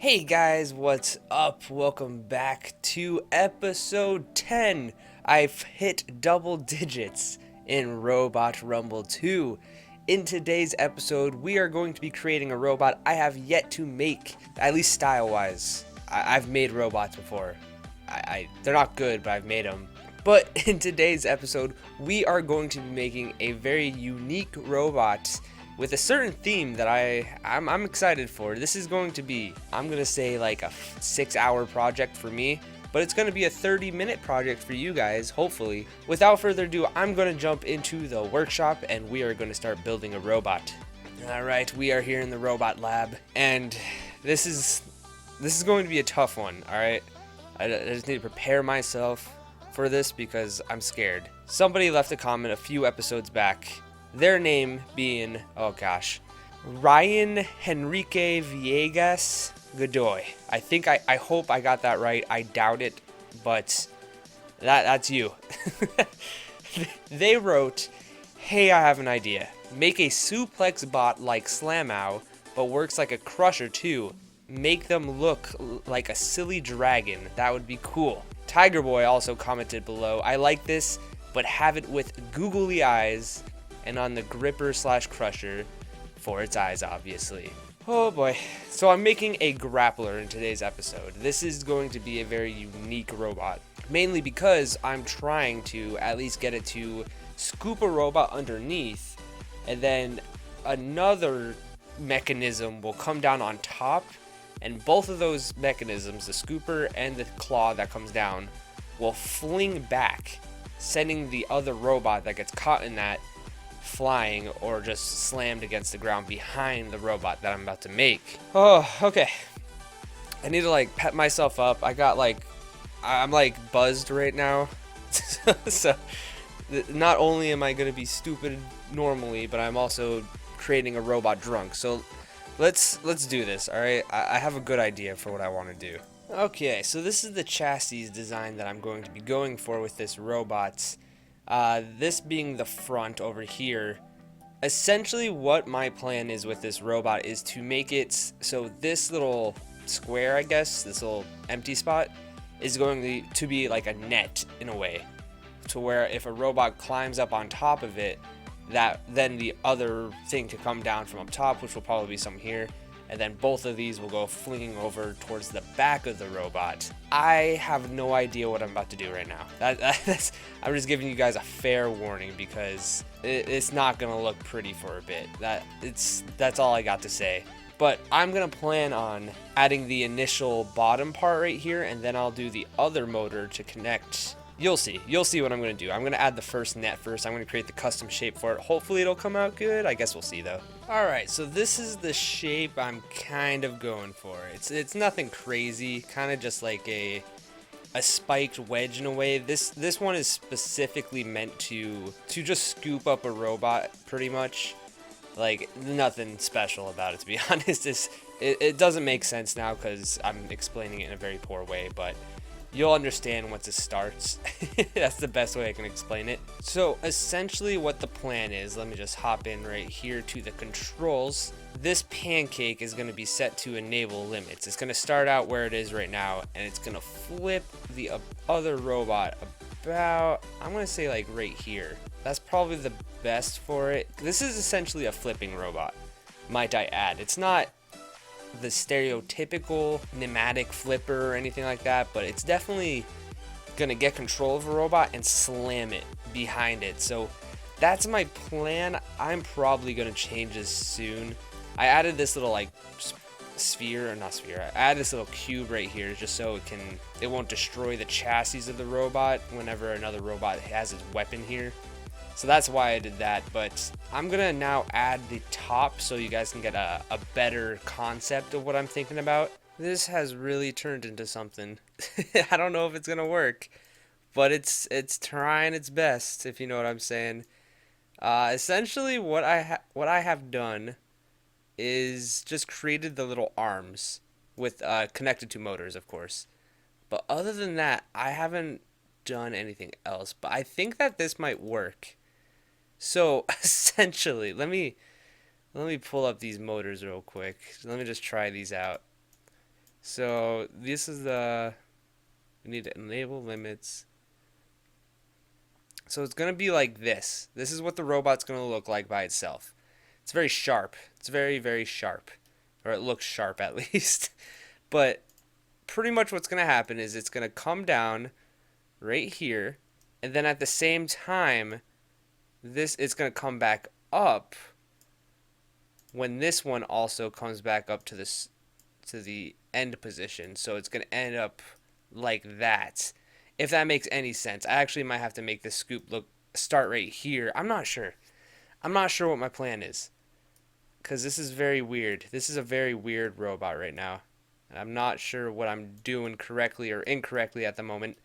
Hey guys, what's up? Welcome back to episode 10. I've hit double digits in Robot Rumble 2. In today's episode, we are going to be creating a robot I have yet to make, at least style-wise. I've made robots before. They're not good, but I've made them. But in today's episode, we are going to be making a very unique robot with a certain theme that I'm excited for. This is going to be, I'm gonna say, like a 6-hour project for me, but it's gonna be a 30-minute project for you guys, hopefully. Without further ado, I'm gonna jump into the workshop and we are gonna start building a robot. Alright, we are here in the robot lab, and this is going to be a tough one, alright? I just need to prepare myself for this because I'm scared. Somebody left a comment a few episodes back, their name being, oh gosh, Ryan Henrique Villegas Godoy. I hope I got that right. I doubt it, but that's you. They wrote, hey, I have an idea. Make a suplex bot like Slamow, but works like a crusher too. Make them look like a silly dragon. That would be cool. Tiger Boy also commented below, I like this, but have it with googly eyes and on the gripper / crusher for its eyes, obviously. Oh boy. So I'm making a grappler in today's episode. This is going to be a very unique robot, mainly because I'm trying to at least get it to scoop a robot underneath, and then another mechanism will come down on top, and both of those mechanisms, the scooper and the claw that comes down, will fling back, sending the other robot that gets caught in that flying or just slammed against the ground behind the robot that I'm about to make. Oh, okay. I need to like pep myself up. I'm like buzzed right now. So not only am I going to be stupid normally, but I'm also creating a robot drunk. So let's do this, all right? I have a good idea for what I want to do. Okay, so this is the chassis design that I'm going to be going for with this robot. This being the front over here. Essentially what my plan is with this robot is to make it so this little square, I guess, this little empty spot, is going to be like a net in a way, to where if a robot climbs up on top of it, that then the other thing could come down from up top, which will probably be some here, and then both of these will go flinging over towards the back of the robot. I have no idea what I'm about to do right now. I'm just giving you guys a fair warning because it's not gonna look pretty for a bit. That's all I got to say. But I'm gonna plan on adding the initial bottom part right here, and then I'll do the other motor to connect. You'll see what I'm going to do. I'm going to add the first net first. I'm going to create the custom shape for it. Hopefully it'll come out good. I guess we'll see though. Alright, so this is the shape I'm kind of going for. It's nothing crazy, kind of just like a spiked wedge in a way. This one is specifically meant to just scoop up a robot pretty much. Like nothing special about it, to be honest. It doesn't make sense now because I'm explaining it in a very poor way, but you'll understand once it starts. That's the best way I can explain it. So essentially what the plan is, let me just hop in right here to the controls. This pancake is going to be set to enable limits. It's going to start out where it is right now, and it's going to flip the other robot about, I'm going to say like right here. That's probably the best for it. This is essentially a flipping robot, might I add. It's not the stereotypical pneumatic flipper or anything like that, but it's definitely gonna get control of a robot and slam it behind it. So that's my plan. I'm probably gonna change this soon. I added this little like sphere, or not sphere, I added this little cube right here just so it won't destroy the chassis of the robot whenever another robot has its weapon here. So that's why I did that, but I'm gonna now add the top so you guys can get a better concept of what I'm thinking about. This has really turned into something. I don't know if it's gonna work, but it's trying its best, if you know what I'm saying. Essentially what I have done is just created the little arms with connected to motors, of course. But other than that, I haven't done anything else, but I think that this might work. So essentially, let me pull up these motors real quick. Let me just try these out. So this is we need to enable limits. So it's going to be like this. This is what the robot's going to look like by itself. It's very sharp. It's very, very sharp. Or it looks sharp at least. But pretty much what's going to happen is it's going to come down right here. And then at the same time, it's going to come back up when this one also comes back up to the end position. So it's going to end up like that. If that makes any sense. I actually might have to make this scoop start right here. I'm not sure. I'm not sure what my plan is. Because this is very weird. This is a very weird robot right now. And I'm not sure what I'm doing correctly or incorrectly at the moment.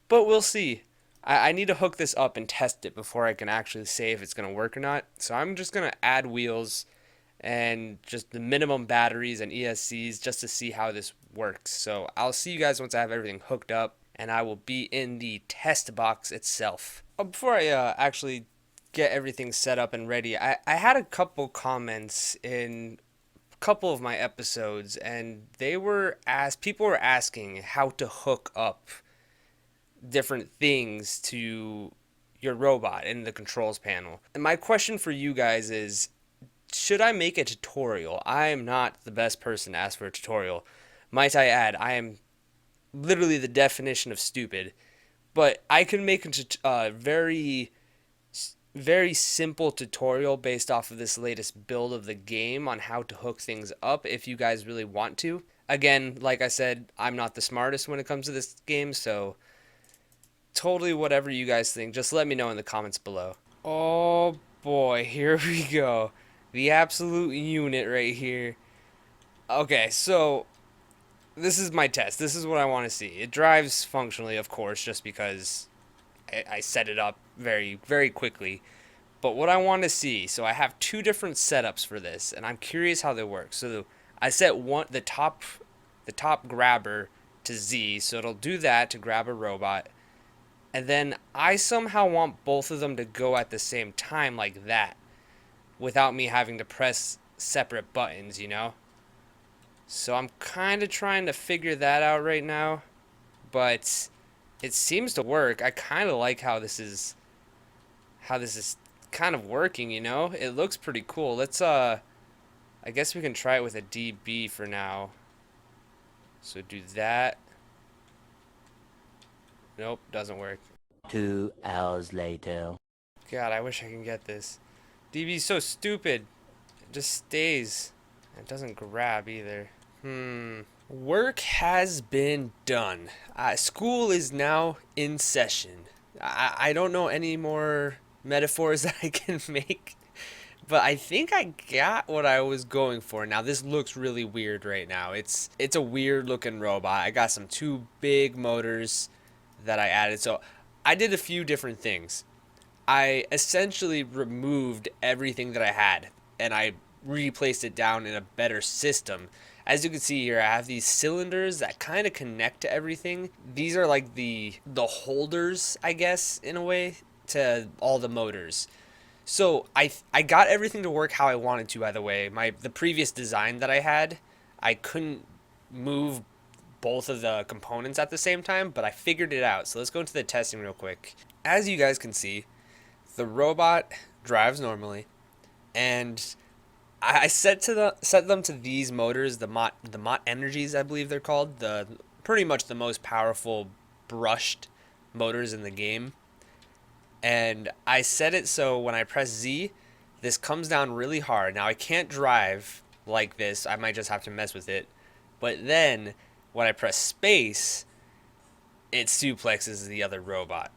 But we'll see. I need to hook this up and test it before I can actually say if it's going to work or not. So I'm just going to add wheels and just the minimum batteries and ESCs just to see how this works. So I'll see you guys once I have everything hooked up, and I will be in the test box itself. Before I actually get everything set up and ready, I had a couple comments in a couple of my episodes, and people were asking how to hook up different things to your robot in the controls panel. And my question for you guys is, should I make a tutorial? I am not the best person to ask for a tutorial. Might I add, I am literally the definition of stupid. But I can make a very, very simple tutorial based off of this latest build of the game on how to hook things up if you guys really want to. Again, like I said, I'm not the smartest when it comes to this game, so totally whatever you guys think. Just let me know in the comments below. Oh boy, here we go. The absolute unit right here. Okay, so this is my test. This is what I want to see. It drives functionally, of course, just because I set it up very, very quickly. But what I want to see, so I have two different setups for this, and I'm curious how they work. So I set the top grabber to Z, so it'll do that to grab a robot. And then I somehow want both of them to go at the same time like that, without me having to press separate buttons, you know? So I'm kind of trying to figure that out right now, but it seems to work. I kind of like how this is kind of working, you know? It looks pretty cool. I guess we can try it with a DB for now. So do that. Nope, doesn't work. 2 hours later. God, I wish I can get this. DB's so stupid. It just stays. It doesn't grab either. Work has been done. School is now in session. I don't know any more metaphors that I can make, but I think I got what I was going for. Now this looks really weird right now. It's a weird looking robot. I got some two big motors that I added. So I did a few different things. I essentially removed everything that I had and I replaced it down in a better system. As you can see here, I have these cylinders that kind of connect to everything. These are like the holders, I guess, in a way, to all the motors. So I got everything to work how I wanted to, by the way. The previous design that I had, I couldn't move both of the components at the same time, but I figured it out. So let's go into the testing real quick. As you guys can see, the robot drives normally, and I set them to these motors, the Mott Energies, I believe they're called, the pretty much the most powerful brushed motors in the game. And I set it so when I press Z, this comes down really hard. Now I can't drive like this. I might just have to mess with it. But then when I press space, it suplexes the other robot.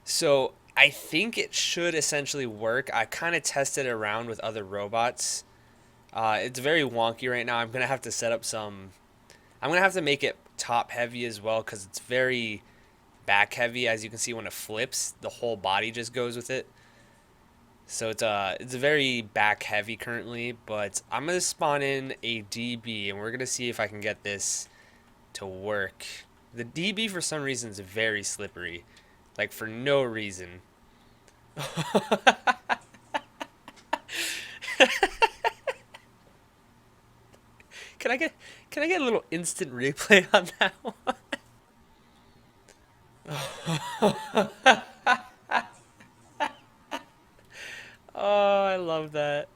So I think it should essentially work. I kind of tested it around with other robots. It's very wonky right now. I'm going to have to set up I'm going to have to make it top heavy as well because it's very back heavy. As you can see when it flips, the whole body just goes with it. So it's very back heavy currently, but I'm going to spawn in a DB and we're going to see if I can get this to work. The DB for some reason is very slippery. Like for no reason. Can I get a little instant replay on that one? Oh, I love that.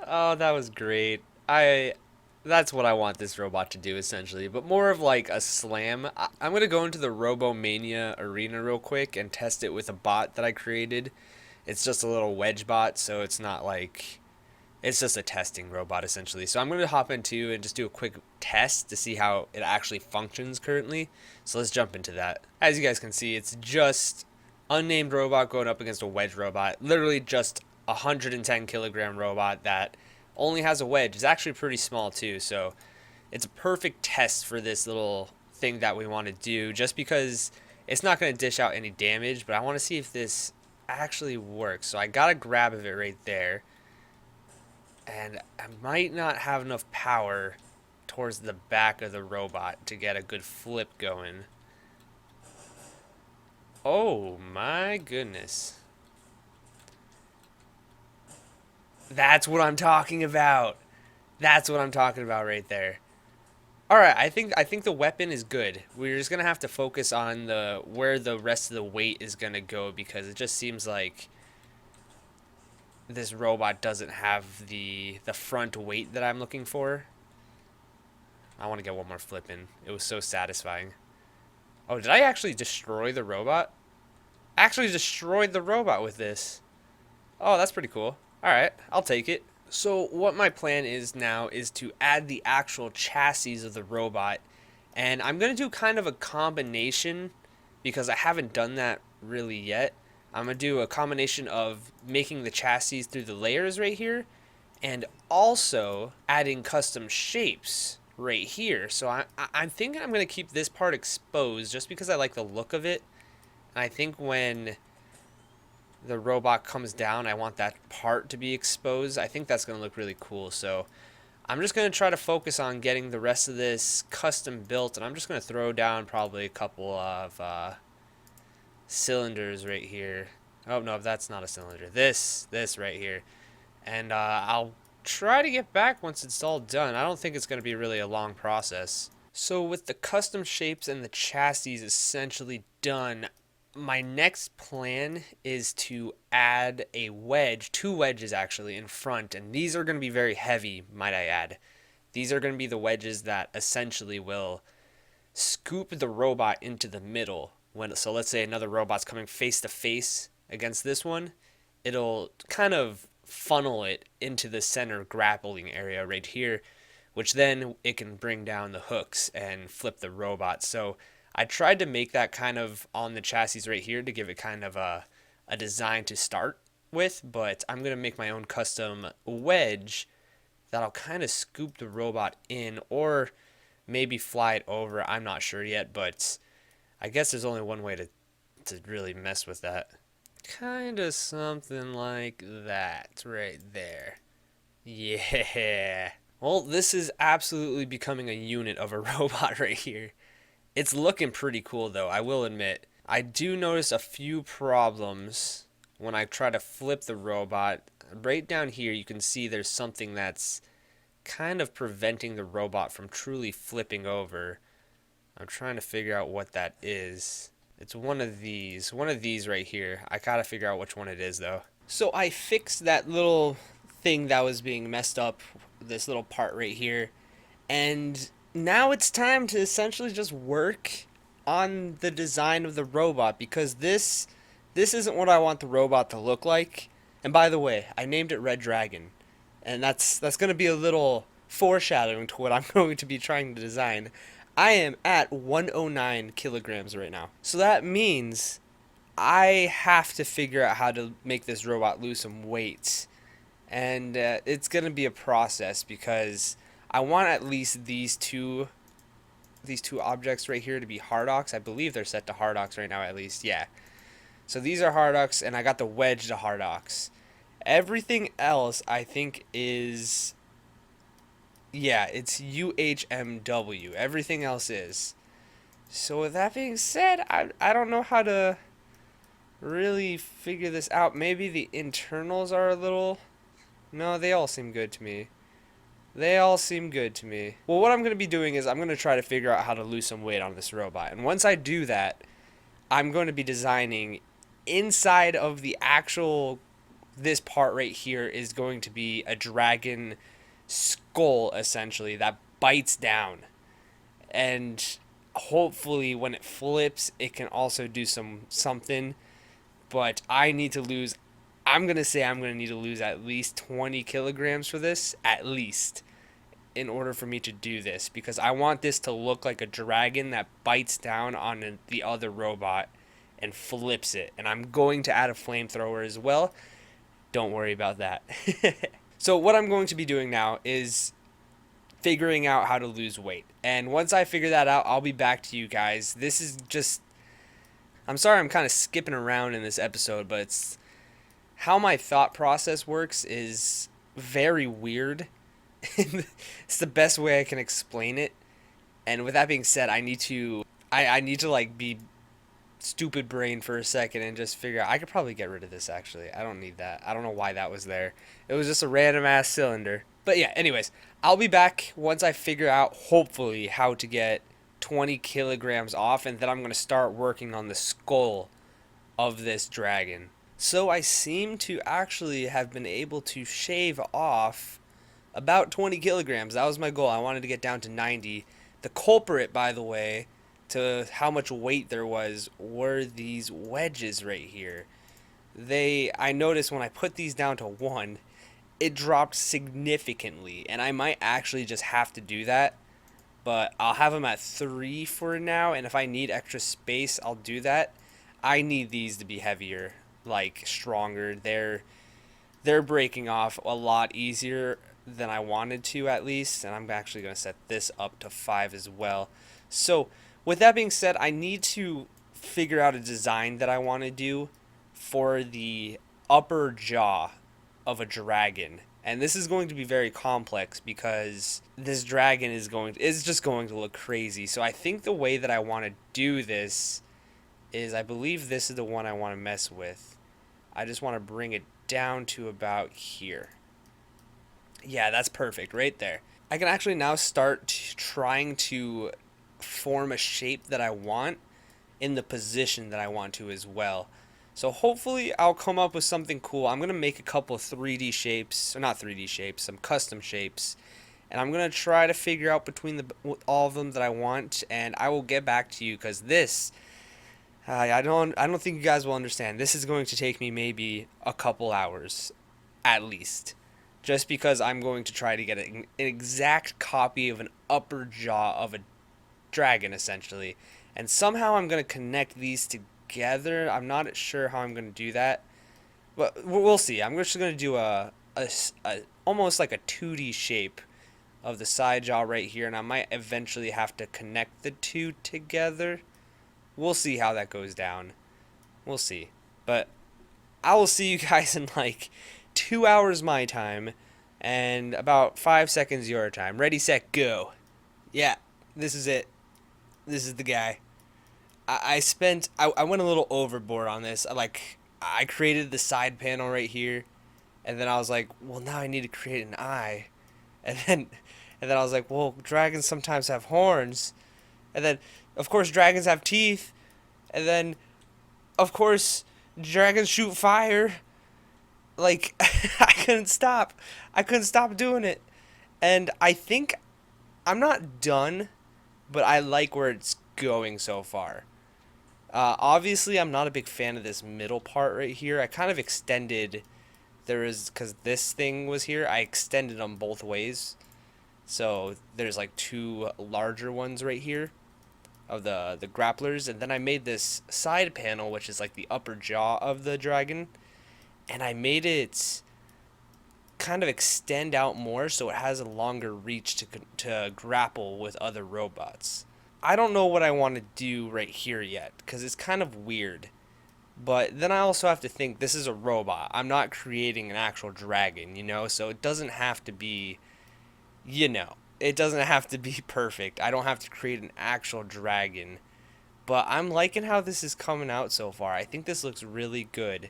Oh, that was great. That's what I want this robot to do essentially, but more of like a slam. I'm gonna go into the Robomania arena real quick and test it with a bot that I created. It's just a little wedge bot, so it's not like it's just a testing robot essentially. So I'm gonna hop into and just do a quick test to see how it actually functions currently. So let's jump into that. As you guys can see, it's just unnamed robot going up against a wedge robot. Literally just a 110 kilogram robot that only has a wedge. It's actually pretty small too, so it's a perfect test for this little thing that we want to do, just because it's not going to dish out any damage, but I want to see if this actually works. So I got a grab of it right there, and I might not have enough power towards the back of the robot to get a good flip going. Oh my goodness. That's what I'm talking about. That's what I'm talking about right there. All right, I think the weapon is good. We're just gonna have to focus on the where the rest of the weight is gonna go, because it just seems like this robot doesn't have the front weight that I'm looking for. I want to get one more flip in. It was so satisfying. Oh, did I actually destroy the robot? Actually destroyed the robot with this. Oh, that's pretty cool. All right, I'll take it. So what my plan is now is to add the actual chassis of the robot, and I'm going to do kind of a combination because I haven't done that really yet. I'm going to do a combination of making the chassis through the layers right here and also adding custom shapes right here. So I'm thinking I'm going to keep this part exposed just because I like the look of it. And I think when the robot comes down, I want that part to be exposed. I think that's going to look really cool. So I'm just going to try to focus on getting the rest of this custom built, and I'm just going to throw down probably a couple of cylinders right here. Oh no, that's not a cylinder. This right here. And I'll try to get back once it's all done. I don't think it's going to be really a long process. So with the custom shapes and the chassis essentially done, my next plan is to add a wedge, two wedges actually, in front, and these are going to be very heavy, might I add. These are going to be the wedges that essentially will scoop the robot into the middle. So let's say another robot's coming face to face against this one, it'll kind of funnel it into the center grappling area right here, which then it can bring down the hooks and flip the robot. So I tried to make that kind of on the chassis right here to give it kind of a design to start with, but I'm going to make my own custom wedge that'll kind of scoop the robot in or maybe fly it over. I'm not sure yet, but I guess there's only one way to really mess with that. Kind of something like that right there. Yeah. Well, this is absolutely becoming a unit of a robot right here. It's looking pretty cool though, I will admit. I do notice a few problems when I try to flip the robot. Right down here you can see there's something that's kind of preventing the robot from truly flipping over. I'm trying to figure out what that is. It's one of these right here. I gotta figure out which one it is though. So I fixed that little thing that was being messed up, this little part right here, and now it's time to essentially just work on the design of the robot, because this isn't what I want the robot to look like. And by the way, I named it Red Dragon, and that's going to be a little foreshadowing to what I'm going to be trying to design. I am at 109 kilograms right now, so that means I have to figure out how to make this robot lose some weight, and it's going to be a process because I want at least these two objects right here to be Hardocks. I believe they're set to Hardocks right now, at least. Yeah. So these are Hardocks, and I got the wedge to Hardocks. Everything else I think is, yeah, it's UHMW. Everything else is. So with that being said, I don't know how to really figure this out. Maybe the internals are a little, no, they all seem good to me. They all seem good to me. Well, what I'm going to be doing is I'm going to try to figure out how to lose some weight on this robot. And once I do that, I'm going to be designing inside of the actual, this part right here is going to be a dragon skull, essentially, that bites down. And hopefully when it flips, it can also do something. But I need to lose, I'm going to say I'm going to need to lose at least 20 kilograms for this, at least, in order for me to do this, because I want this to look like a dragon that bites down on the other robot and flips it. And I'm going to add a flamethrower as well. Don't worry about that. So what I'm going to be doing now is figuring out how to lose weight. And once I figure that out, I'll be back to you guys. This is just, I'm sorry I'm kind of skipping around in this episode, but it's how my thought process works is very weird. It's the best way I can explain it. And with that being said, I need to like be stupid brain for a second and just figure out. I could probably get rid of this actually. I don't need that. I don't know why that was there. It was just a random ass cylinder. But yeah, anyways, I'll be back once I figure out hopefully how to get 20 kilograms off, and then I'm going to start working on the skull of this dragon. So I seem to actually have been able to shave off about 20 kilograms. That was my goal. I wanted to get down to 90. The culprit, by the way, to how much weight there was were these wedges right here. I noticed when I put these down to 1, it dropped significantly, and I might actually just have to do that. But I'll have them at 3 for now, and if I need extra space, I'll do that. I need these to be heavier, like stronger. They're breaking off a lot easier than I wanted to, at least, and I'm actually going to set this up to 5 as well. So with that being said, I need to figure out a design that I want to do for the upper jaw of a dragon. And this is going to be very complex because this dragon is just going to look crazy. So I think the way that I want to do this is, I believe this is the one I want to mess with. I just want to bring it down to about here. Yeah, that's perfect right there. I can actually now start trying to form a shape that I want in the position that I want to as well. So hopefully I'll come up with something cool. I'm going to make a couple of 3D shapes, or not 3D shapes, some custom shapes. And I'm going to try to figure out between all of them that I want, and I will get back to you because this, I don't think you guys will understand. This is going to take me maybe a couple hours at least, just because I'm going to try to get an exact copy of an upper jaw of a dragon essentially, and somehow I'm going to connect these together. I'm not sure how I'm going to do that, but we'll see. I'm just going to do a almost like a 2D shape of the side jaw right here, and I might eventually have to connect the two together. We'll see how that goes down. We'll see. But I will see you guys in like 2 hours my time and about 5 seconds your time. Ready, set, go. Yeah, this is it. This is the guy. I went a little overboard on this. I created the side panel right here, and then I was like, well, now I need to create an eye. And then I was like, well, dragons sometimes have horns. And then, of course, dragons have teeth. And then, of course, dragons shoot fire. Like, I couldn't stop. I couldn't stop doing it. And I think I'm not done, but I like where it's going so far. Obviously, I'm not a big fan of this middle part right here. I kind of extended, because this thing was here, I extended them both ways. So there's like 2 larger ones right here of the grapplers. And then I made this side panel, which is like the upper jaw of the dragon. And I made it kind of extend out more so it has a longer reach to grapple with other robots. I don't know what I want to do right here yet because it's kind of weird. But then I also have to think this is a robot. I'm not creating an actual dragon, so it doesn't have to be, it doesn't have to be perfect. I don't have to create an actual dragon. But I'm liking how this is coming out so far. I think this looks really good.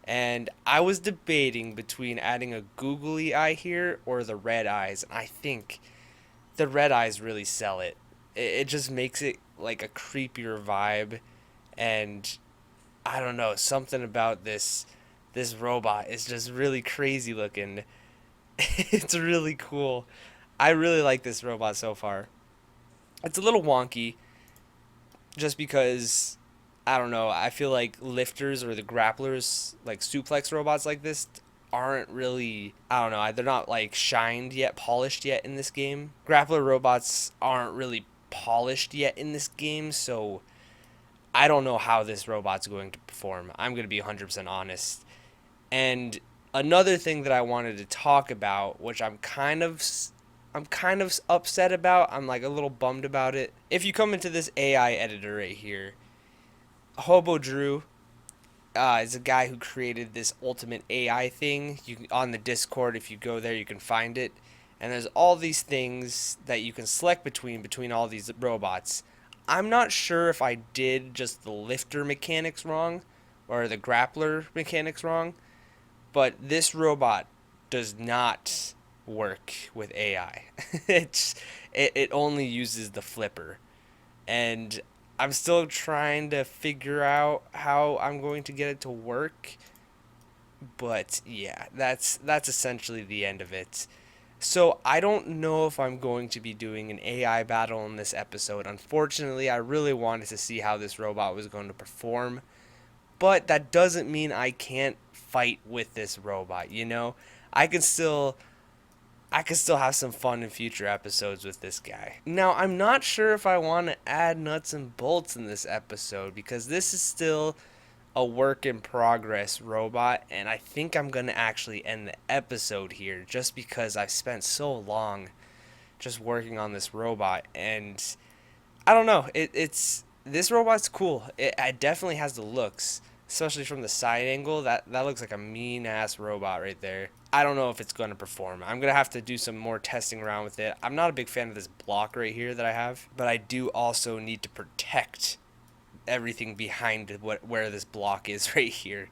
And I was debating between adding a googly eye here or the red eyes. And I think the red eyes really sell it. It just makes it like a creepier vibe. And I don't know, something about this robot is just really crazy looking. It's really cool. I really like this robot so far. It's a little wonky just because I don't know, I feel like lifters or the grapplers, like suplex robots like this aren't really, I don't know, they're not like shined yet, polished yet in this game. Grappler robots aren't really polished yet in this game, so I don't know how this robot's going to perform. I'm going to be 100% honest. And another thing that I wanted to talk about, which I'm kind of upset about. I'm like a little bummed about it. If you come into this AI editor right here, Hobo Drew is a guy who created this ultimate AI thing. On the Discord, if you go there, you can find it. And there's all these things that you can select between all these robots. I'm not sure if I did just the lifter mechanics wrong or the grappler mechanics wrong, but this robot does not work with AI. It only uses the flipper, and I'm still trying to figure out how I'm going to get it to work. But yeah, that's essentially the end of it. So I don't know if I'm going to be doing an AI battle in this episode. Unfortunately, I really wanted to see how this robot was going to perform. But that doesn't mean I can't fight with this robot, you know? I can still have some fun in future episodes with this guy. Now, I'm not sure if I want to add nuts and bolts in this episode because this is still a work in progress robot, and I think I'm going to actually end the episode here just because I've spent so long just working on this robot, and I don't know, this robot's cool. It definitely has the looks, especially from the side angle. That looks like a mean ass robot right there. I don't know if it's going to perform. I'm going to have to do some more testing around with it. I'm not a big fan of this block right here that I have, but I do also need to protect everything behind where this block is right here.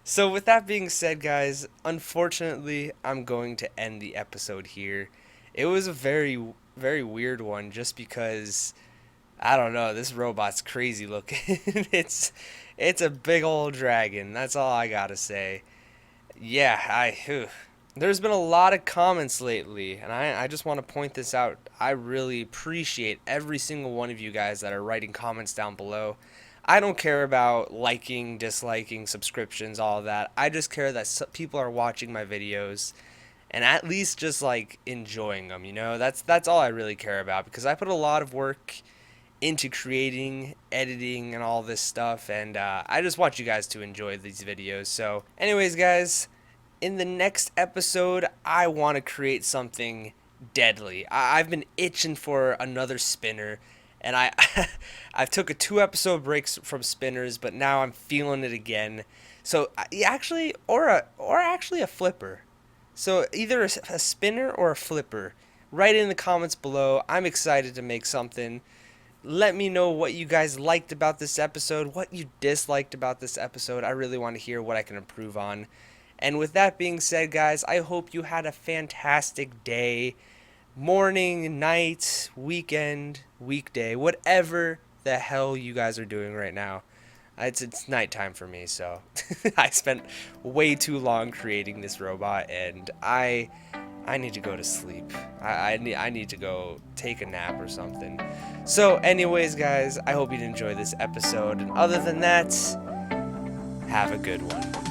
So with that being said, guys, unfortunately, I'm going to end the episode here. It was a very, very weird one just because, I don't know, this robot's crazy looking. it's a big old dragon. That's all I gotta say. Yeah, there's been a lot of comments lately, and I just want to point this out. I really appreciate every single one of you guys that are writing comments down below. I don't care about liking, disliking, subscriptions, all of that. I just care that people are watching my videos and at least just like enjoying them, you know? That's all I really care about because I put a lot of work into creating, editing, and all this stuff, and I just want you guys to enjoy these videos. So anyways, guys, in the next episode, I want to create something deadly. I've been itching for another spinner, and I've took a 2-episode break from spinners, but now I'm feeling it again. So actually, or actually a flipper. So either a spinner or a flipper. Write in the comments below. I'm excited to make something. Let me know what you guys liked about this episode, what you disliked about this episode. I really want to hear what I can improve on. And with that being said, guys, I hope you had a fantastic day, morning, night, weekend, weekday, whatever the hell you guys are doing right now. It's nighttime for me, so I spent way too long creating this robot, and I need to go to sleep. I need to go take a nap or something. So anyways, guys, I hope you enjoyed this episode. And other than that, have a good one.